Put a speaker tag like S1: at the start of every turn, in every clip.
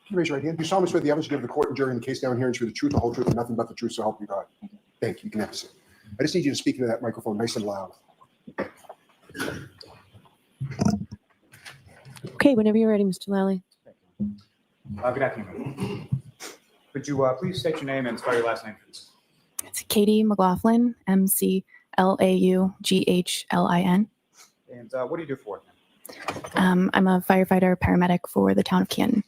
S1: you raise your right hand? Do you solemnly swear the evidence you give the court and jury in the case down here and swear the truth, the whole truth, and nothing but the truth, so help you God? Thank you. You can have a seat. I just need you to speak into that microphone nice and loud.
S2: Okay, whenever you're ready, Mr. Lally.
S3: Good afternoon. Could you please state your name and spell your last name, please?
S2: It's Katie Mclaughlin, Mclaughlin.
S3: And what do you do for work?
S2: I'm a firefighter paramedic for the town of Canton.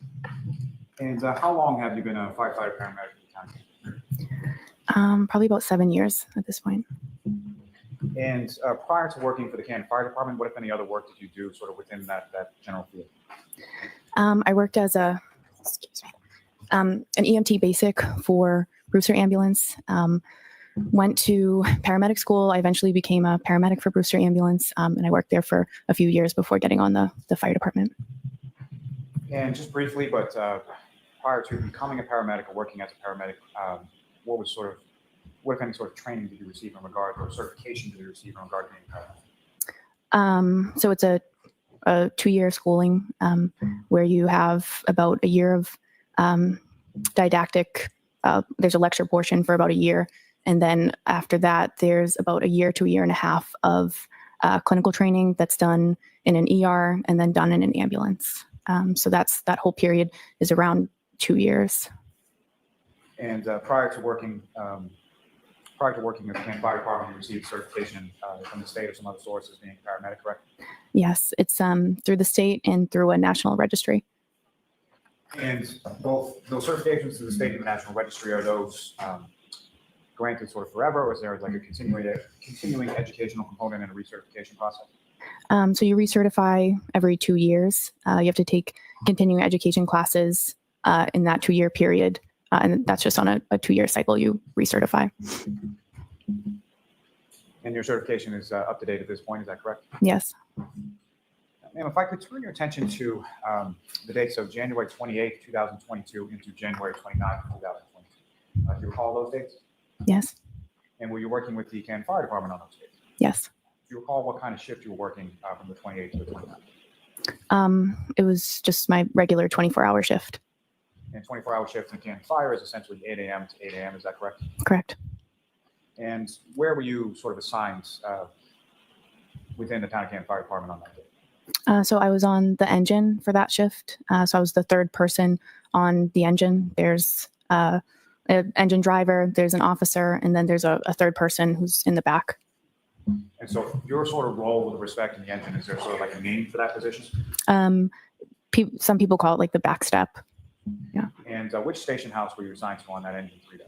S3: And how long have you been a firefighter paramedic in the town?
S2: Probably about 7 years at this point.
S3: And prior to working for the Canton Fire Department, what, if any, other work did you do sort of within that general field?
S2: I worked as an EMT basic for Brewster Ambulance. Went to paramedic school. I eventually became a paramedic for Brewster Ambulance, and I worked there for a few years before getting on the fire department.
S3: And just briefly, but prior to becoming a paramedic or working as a paramedic, what if any sort of training did you receive in regard, or certification did you receive in regard to being a paramedic?
S2: So it's a 2-year schooling where you have about a year of didactic. There's a lecture portion for about a year. And then after that, there's about a year to a year and a half of clinical training that's done in an ER and then done in an ambulance. So that whole period is around 2 years.
S3: And prior to working at the Canton Fire Department, you received certification from the state or some other sources being a paramedic, correct?
S2: Yes, it's through the state and through a national registry.
S3: And both those certifications to the state and the national registry, are those granted sort of forever, or is there like a continuing educational component and a recertification process?
S2: So you recertify every 2 years. You have to take continuing education classes in that 2-year period. And that's just on a 2-year cycle, you recertify.
S3: And your certification is up to date at this point, is that correct?
S2: Yes.
S3: Ma'am, if I could turn your attention to the dates of January 28, 2022 into January 29, 2022. Do you recall those dates?
S2: Yes.
S3: And were you working with the Canton Fire Department on those dates?
S2: Yes.
S3: Do you recall what kind of shift you were working from the 28th to the 29th?
S2: It was just my regular 24-hour shift.
S3: And 24-hour shift in Canton Fire is essentially 8 a.m. to 8 a.m., is that correct?
S2: Correct.
S3: And where were you sort of assigned within the town of Canton Fire Department on that day?
S2: So I was on the engine for that shift. So I was the third person on the engine. There's an engine driver, there's an officer, and then there's a third person who's in the back.
S3: And so your sort of role with respect to the engine, is there sort of like a name for that position?
S2: Some people call it like the back step. Yeah.
S3: And which station house were you assigned to on that engine 3 day?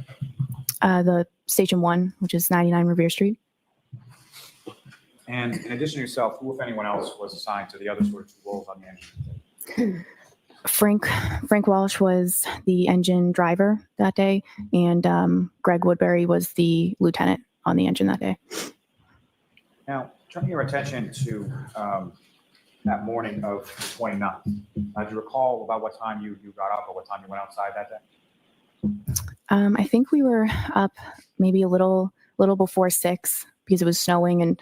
S2: The Station 1, which is 99 Revere Street.
S3: And in addition to yourself, who, if anyone else, was assigned to the other sort of 2 roles on the engine?
S2: Frank Walsh was the engine driver that day, and Greg Woodbury was the lieutenant on the engine that day.
S3: Now, turning your attention to that morning of the 29th, do you recall about what time you got up or what time you went outside that day?
S2: I think we were up maybe a little before 6 because it was snowing, and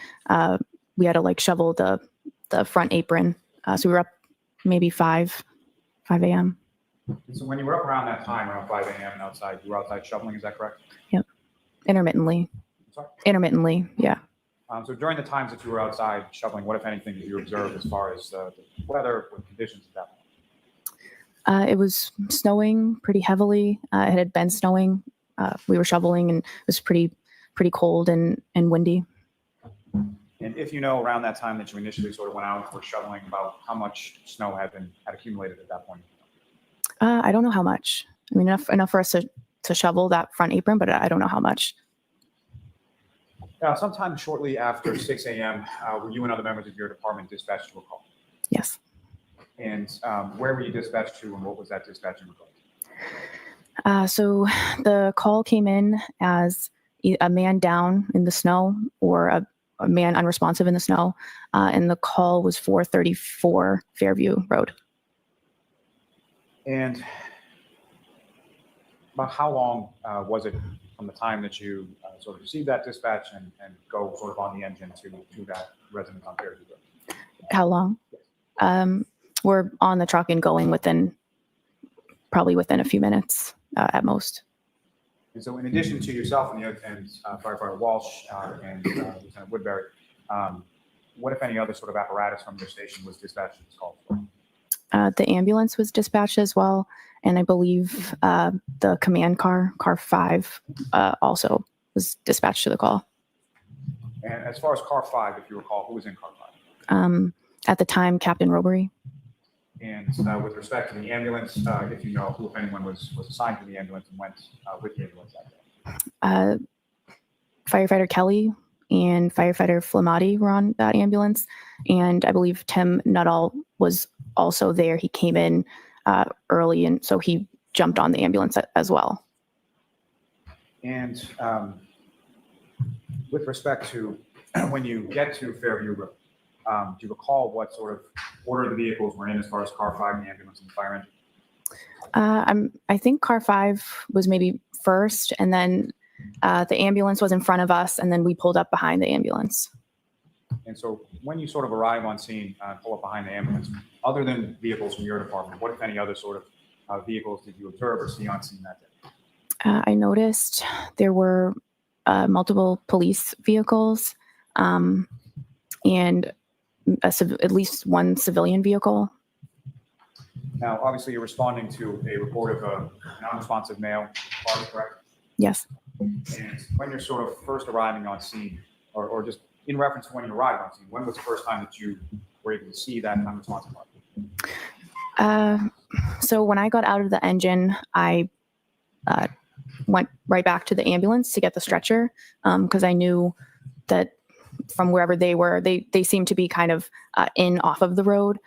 S2: we had to like shovel the front apron. So we were up maybe 5 a.m.
S3: So when you were up around that time, around 5 a.m. and outside, you were outside shoveling, is that correct?
S2: Yep. Intermittently.
S3: Sorry? Intermittently,
S2: yeah.
S3: So during the times that you were outside shoveling, what, if anything, did you observe as far as the weather or conditions at that point?
S2: It was snowing pretty heavily. It had been snowing. We were shoveling, and it was pretty cold and windy.
S3: And if you know, around that time that you initially sort of went out and were shoveling, about how much snow had accumulated at that point?
S2: I don't know how much. I mean, enough for us to shovel that front apron, but I don't know how much.
S3: Sometime shortly after 6 a.m., were you and other members of your department dispatched to a call?
S2: Yes.
S3: And where were you dispatched to, and what was that dispatch in regard to?
S2: So the call came in as a man down in the snow or a man unresponsive in the snow, and the call was 434 Fairview Road.
S3: And about how long was it from the time that you sort of received that dispatch and go sort of on the engine to that residence on Fairview Road?
S2: How long? We're on the truck and going within probably within a few minutes at most.
S3: And so in addition to yourself and firefighter Walsh and Lieutenant Woodbury, what, if any, other sort of apparatus from your station was dispatched to this call for?
S2: The ambulance was dispatched as well, and I believe the command car 5, also was dispatched to the call.
S3: And as far as car 5, if you recall, who was in car 5?
S2: At the time, Captain Robery.
S3: And with respect to the ambulance, if you know who, if anyone, was assigned to the ambulance and went with the ambulance that day?
S2: Firefighter Kelly and firefighter Flamati were on that ambulance, and I believe Tim Nuttall was also there. He came in early, and so he jumped on the ambulance as well.
S3: And with respect to when you get to Fairview Road, do you recall what sort of order the vehicles were in as far as car 5, the ambulance, and the fire engine?
S2: I think car 5 was maybe first, and then the ambulance was in front of us, and then we pulled up behind the ambulance.
S3: And so when you sort of arrive on scene, pull up behind the ambulance, other than vehicles from your department, what, if any, other sort of vehicles did you observe or see on scene that day?
S2: I noticed there were multiple police vehicles and at least one civilian vehicle.
S3: Now, obviously, you're responding to a report of a non-responsive male party, correct?
S2: Yes.
S3: And when you're sort of first arriving on scene, or just in reference to when you arrived on scene, when was the first time that you were able to see that non-responsive party?
S2: So when I got out of the engine, I went right back to the ambulance to get the stretcher because I knew that from wherever they were, they seemed to be kind of in off of the road.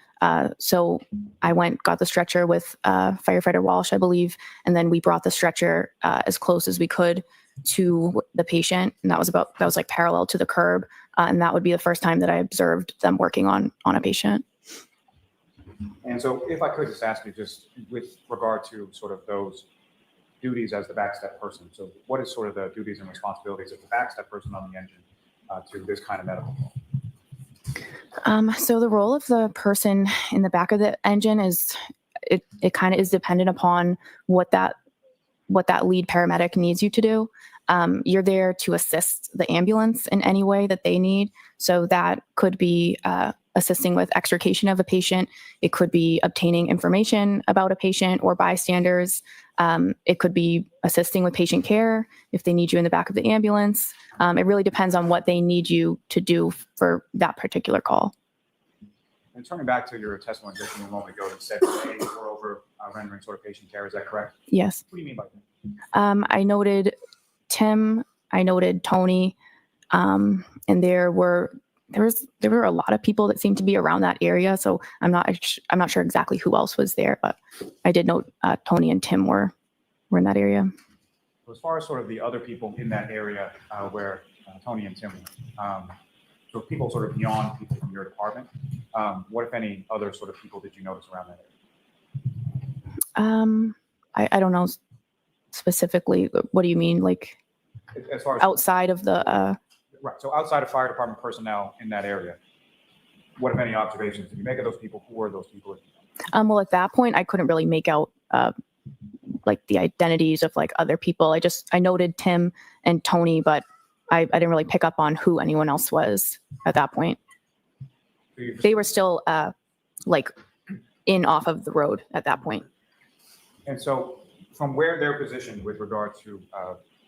S2: So I got the stretcher with firefighter Walsh, I believe, and then we brought the stretcher as close as we could to the patient, and that was like parallel to the curb, and that would be the first time that I observed them working on a patient.
S3: And so if I could just ask you, just with regard to sort of those duties as the backstep person, so what is sort of the duties and responsibilities of the backstep person on the engine to this kind of medical call?
S2: So the role of the person in the back of the engine is it kind of is dependent upon what that lead paramedic needs you to do. You're there to assist the ambulance in any way that they need. So that could be assisting with extrication of a patient. It could be obtaining information about a patient or bystanders. It could be assisting with patient care if they need you in the back of the ambulance. It really depends on what they need you to do for that particular call.
S3: And turning back to your testimony just a moment ago, that said they were over rendering sort of patient care. Is that correct?
S2: Yes.
S3: What do you mean by that?
S2: I noted Tim, I noted Tony, and there were a lot of people that seemed to be around that area. So I'm not sure exactly who else was there, but I did note Tony and Tim were in that area.
S3: So as far as sort of the other people in that area where Tony and Tim were, so people sort of beyond people from your department, what, if any, other sort of people did you notice around that area?
S2: I don't know specifically. What do you mean? Like
S3: as far as
S2: outside of the
S3: right. So outside of fire department personnel in that area, what, if any, observations did you make of those people? Who were those people?
S2: Well, at that point, I couldn't really make out like the identities of like other people. I noted Tim and Tony, but I didn't really pick up on who anyone else was at that point. They were still like in off of the road at that point.
S3: And so from where they're positioned with regard to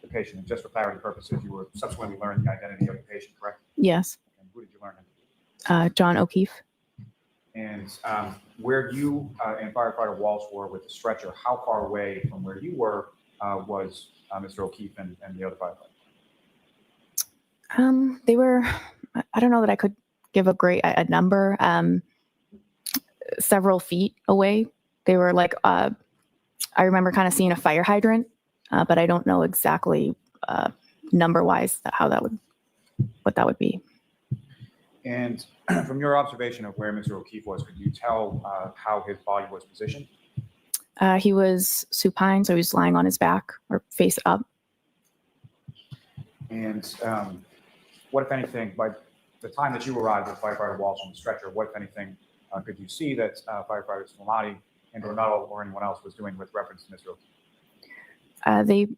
S3: the patient, and just for clarity purposes, you were subsequently learning the identity of the patient, correct?
S2: Yes.
S3: And who did you learn?
S2: John O'Keefe.
S3: And where you and firefighter Walsh were with the stretcher, how far away from where you were was Mr. O'Keefe and the other firefighter?
S2: They were, I don't know that I could give a number, several feet away. They were like, I remember kind of seeing a fire hydrant, but I don't know exactly number wise what that would be.
S3: And from your observation of where Mr. O'Keefe was, could you tell how his body was positioned?
S2: He was supine, so he was lying on his back or face up.
S3: And what, if anything, by the time that you arrived with firefighter Walsh on the stretcher, what, if anything, could you see that firefighters Flamati and or Nuttall or anyone else was doing with reference to Mr. O'Keefe?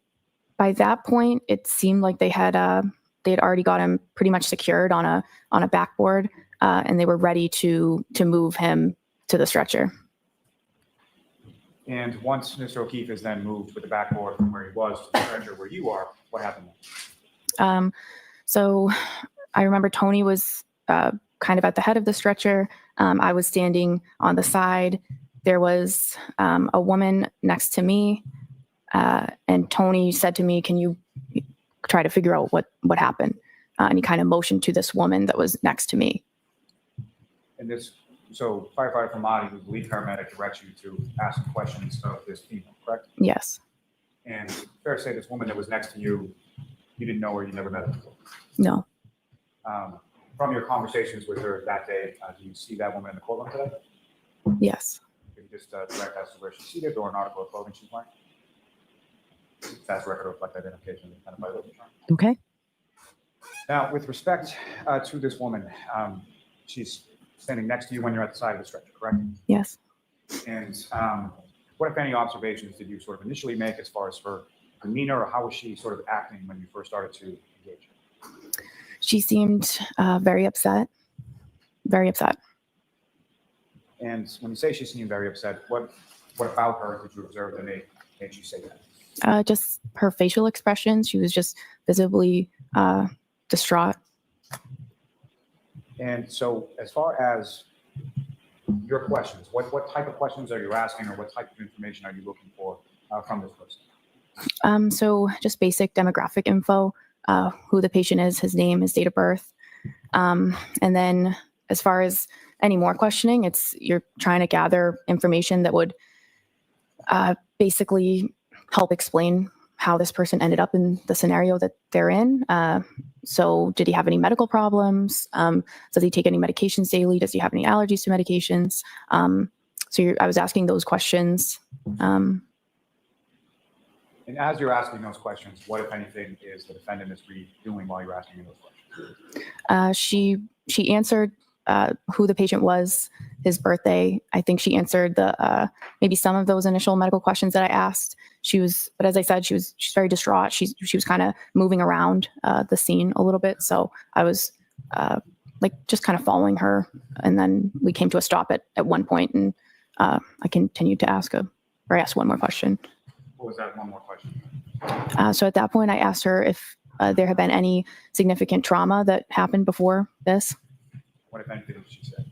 S2: By that point, it seemed like they had already got him pretty much secured on a backboard, and they were ready to move him to the stretcher.
S3: And once Mr. O'Keefe is then moved with the backboard from where he was to the stretcher where you are, what happened then?
S2: So I remember Tony was kind of at the head of the stretcher. I was standing on the side. There was a woman next to me, and Tony said to me, "Can you try to figure out what happened?" And he kind of motioned to this woman that was next to me.
S3: And so firefighter Fermati, who's the lead paramedic, directs you to ask questions of this female, correct?
S2: Yes.
S3: And fair to say this woman that was next to you, you didn't know her, you never met her before?
S2: No.
S3: From your conversations with her that day, do you see that woman in the courtroom today?
S2: Yes.
S3: Can you just direct us to where she's seated or an article of clothing she's wearing? That's record reflect identification and identify those.
S2: Okay.
S3: Now, with respect to this woman, she's standing next to you when you're at the side of the stretcher, correct?
S2: Yes.
S3: And what, if any, observations did you sort of initially make as far as her demeanor, or how was she sort of acting when you first started to engage?
S2: She seemed very upset. Very upset.
S3: And when you say she seemed very upset, what about her did you observe that made you say that?
S2: Just her facial expressions. She was just visibly distraught.
S3: And so as far as your questions, what type of questions are you asking, or what type of information are you looking for from this person?
S2: So just basic demographic info, who the patient is, his name, his date of birth. And then as far as any more questioning, you're trying to gather information that would basically help explain how this person ended up in the scenario that they're in. So did he have any medical problems? Does he take any medications daily? Does he have any allergies to medications? I was asking those questions.
S3: And as you're asking those questions, what, if anything, is the defendant, Ms. Reed, doing while you're asking those questions?
S2: She answered who the patient was, his birthday. I think she answered maybe some of those initial medical questions that I asked. But as I said, she's very distraught. She was kind of moving around the scene a little bit. So I was just kind of following her, and then we came to a stop at one point, and I continued to ask one more question.
S3: What was that one more question?
S2: So at that point, I asked her if there had been any significant trauma that happened before this.
S3: What, if anything, did she say?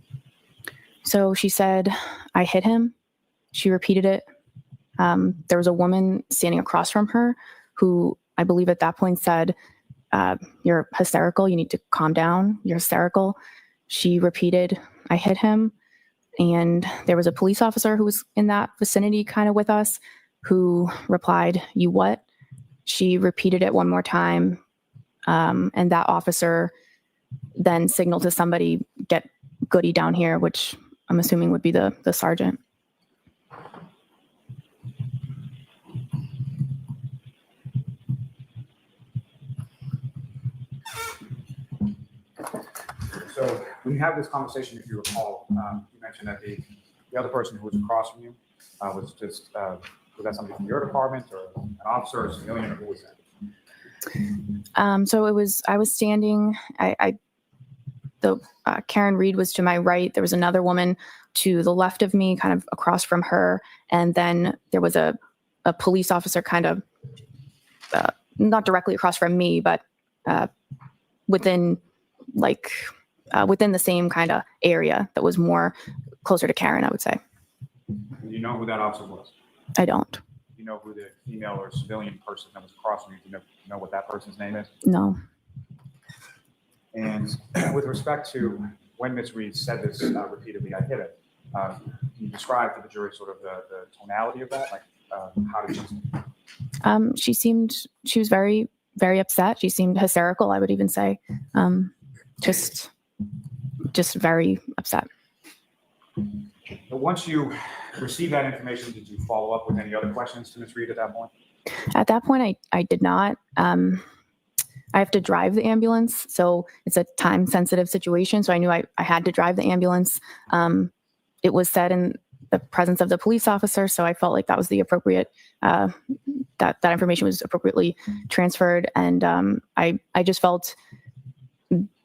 S2: So she said, "I hit him." She repeated it. There was a woman standing across from her who I believe at that point said, "You're hysterical. You need to calm down. You're hysterical." She repeated, "I hit him." And there was a police officer who was in that vicinity kind of with us who replied, "You what?" She repeated it one more time. And that officer then signaled to somebody, "Get Goody down here," which I'm assuming would be the sergeant.
S3: So when you have this conversation, if you recall, you mentioned that the other person who was across from you was that somebody from your department, or an officer, or a civilian, or who was that?
S2: So I was standing, Karen Reed was to my right. There was another woman to the left of me, kind of across from her. And then there was a police officer kind of, not directly across from me, but within the same kind of area that was more closer to Karen, I would say.
S3: Do you know who that officer was?
S2: I don't.
S3: Do you know who the female or civilian person that was across from you? Do you know what that person's name is?
S2: No.
S3: And with respect to when Ms. Reed said this repeatedly, "I hit it," can you describe to the jury sort of the tonality of that? Like, how did she seem?
S2: She was very, very upset. She seemed hysterical, I would even say. Just very upset.
S3: But once you received that information, did you follow up with any other questions to Ms. Reed at that point?
S2: At that point, I did not. I have to drive the ambulance, so it's a time-sensitive situation. So I knew I had to drive the ambulance. It was said in the presence of the police officer. So I felt like that was the appropriate, that information was appropriately transferred. And I just felt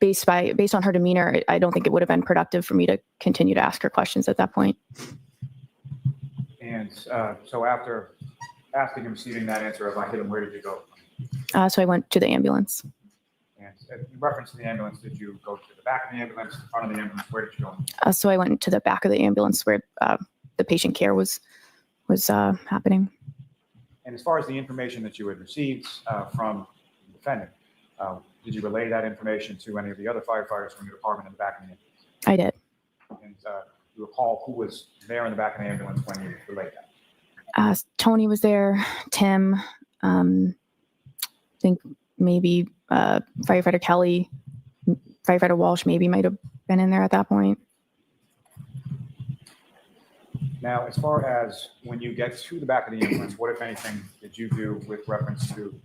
S2: based on her demeanor, I don't think it would have been productive for me to continue to ask her questions at that point.
S3: And so after asking and receiving that answer of I hit him, where did you go?
S2: So I went to the ambulance.
S3: And in reference to the ambulance, did you go to the back of the ambulance, the front of the ambulance? Where did you go?
S2: So I went to the back of the ambulance where the patient care was happening.
S3: And as far as the information that you had received from the defendant, did you relay that information to any of the other firefighters from your department in the back of the ambulance?
S2: I did.
S3: And you recall who was there in the back of the ambulance when you relayed that?
S2: Tony was there. Tim. I think maybe firefighter Kelly, firefighter Walsh maybe might have been in there at that point.
S3: Now, as far as when you get to the back of the ambulance, what, if anything, did you do with reference to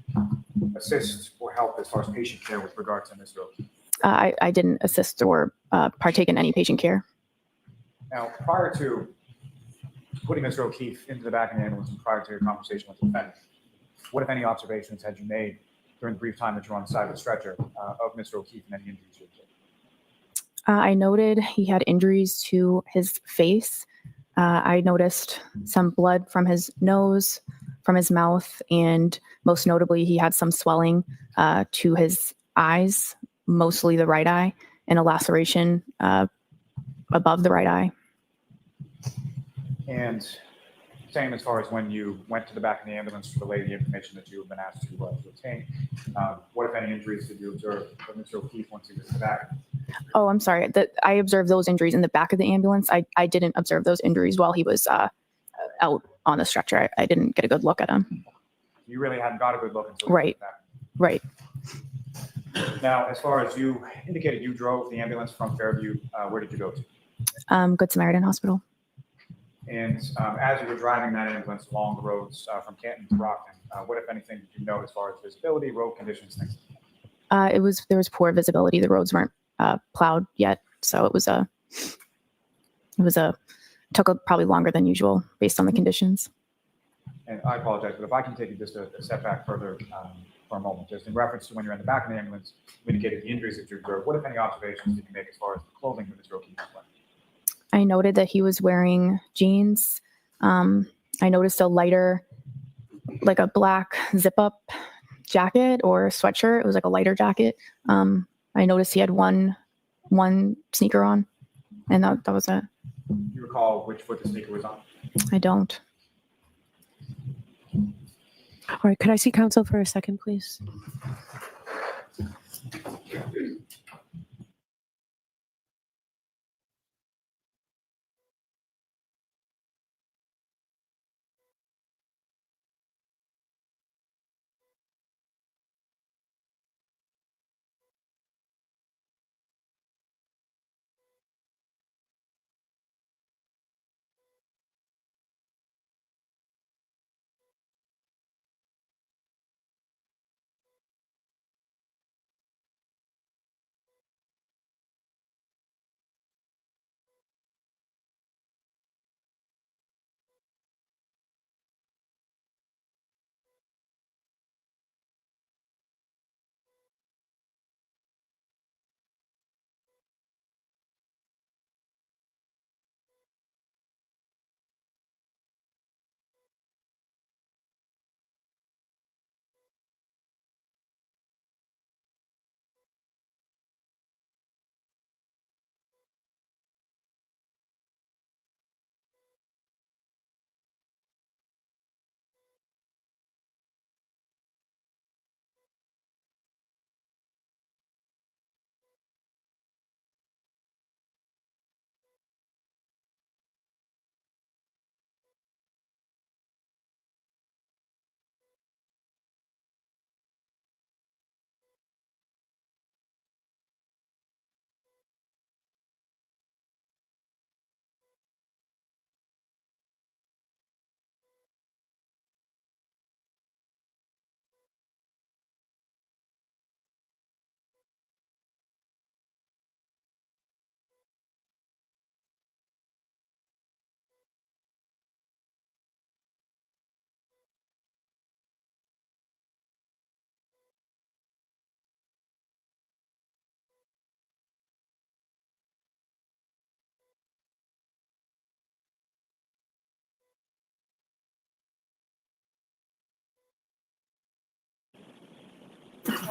S3: assist or help as far as patient care with regard to Ms. O'Keefe?
S2: I didn't assist or partake in any patient care.
S3: Now, prior to putting Mr. O'Keefe into the back of the ambulance and prior to your conversation with the defendant, what, if any, observations had you made during the brief time that you were on the side of the stretcher of Mr. O'Keefe and any injuries you observed?
S2: I noted he had injuries to his face. I noticed some blood from his nose, from his mouth, and most notably, he had some swelling to his eyes, mostly the right eye, and a laceration above the right eye. And
S3: same as far as when you went to the back of the ambulance to relay the information that you have been asked to obtain. What, if any, injuries did you observe of Mr. O'Keefe once he was in the back?
S2: Oh, I'm sorry. I observed those injuries in the back of the ambulance. I didn't observe those injuries while he was out on the stretcher. I didn't get a good look at him.
S3: You really hadn't got a good look until
S2: Right. Right.
S3: Now, as far as you indicated, you drove the ambulance from Fairview. Where did you go to?
S2: Good Samaritan Hospital.
S3: And as you were driving that ambulance along the roads from Canton to Brockton, what, if anything, did you note as far as visibility, road conditions, things like that?
S2: There was poor visibility. The roads weren't plowed yet, so it took probably longer than usual based on the conditions.
S3: And I apologize, but if I can take you just a step back further for a moment, just in reference to when you're in the back of the ambulance, you indicated the injuries that you observed. What, if any, observations did you make as far as the clothing that Mr. O'Keefe was wearing?
S2: I noted that he was wearing jeans. I noticed a lighter, like a black zip-up jacket or sweatshirt. It was like a lighter jacket. I noticed he had one sneaker on, and that was it.
S3: Do you recall which foot the sneaker was on?
S2: I don't.
S4: All right, could I see counsel for a second, please?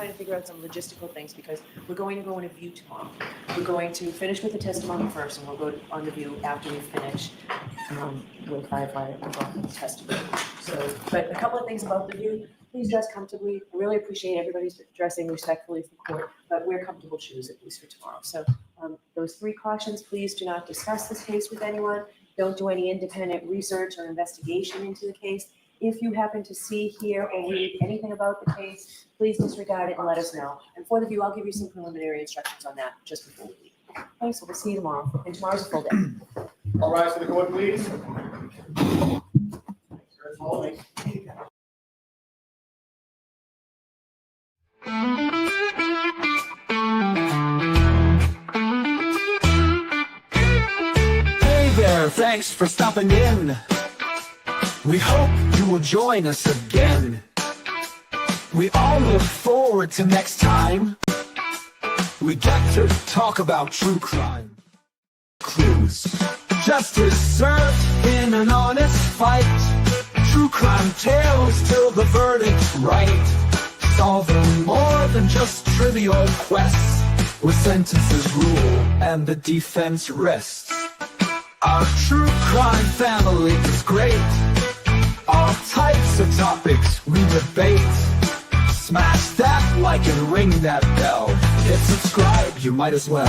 S4: trying to figure out some logistical things because we're going to go in a view tomorrow. We're going to finish with the testimony first, and we'll go on the view after we finish with firefighter Mclaughlin's testimony. So, but a couple of things about the view. Please dress comfortably. I really appreciate everybody's dressing respectfully for court, but wear comfortable shoes at least for tomorrow. So those 3 cautions: please do not discuss this case with anyone. Don't do any independent research or investigation into the case. If you happen to see, hear, or read anything about the case, please disregard it and let us know. And for the view, I'll give you some preliminary instructions on that just before we leave. Okay, so we'll see you tomorrow. And tomorrow's a full day.
S1: All rise for the court, please. Follow me.
S5: Hey there, thanks for stopping in. We hope you will join us again. We all look forward to next time. We get to talk about true crime. Clues. Justice served in an honest fight. True crime tales till the verdict's right. Solving more than just trivial quests, where sentences rule and the defense rests. Our true crime family is great. All types of topics we debate. Smash that like and ring that bell. Hit subscribe, you might as well.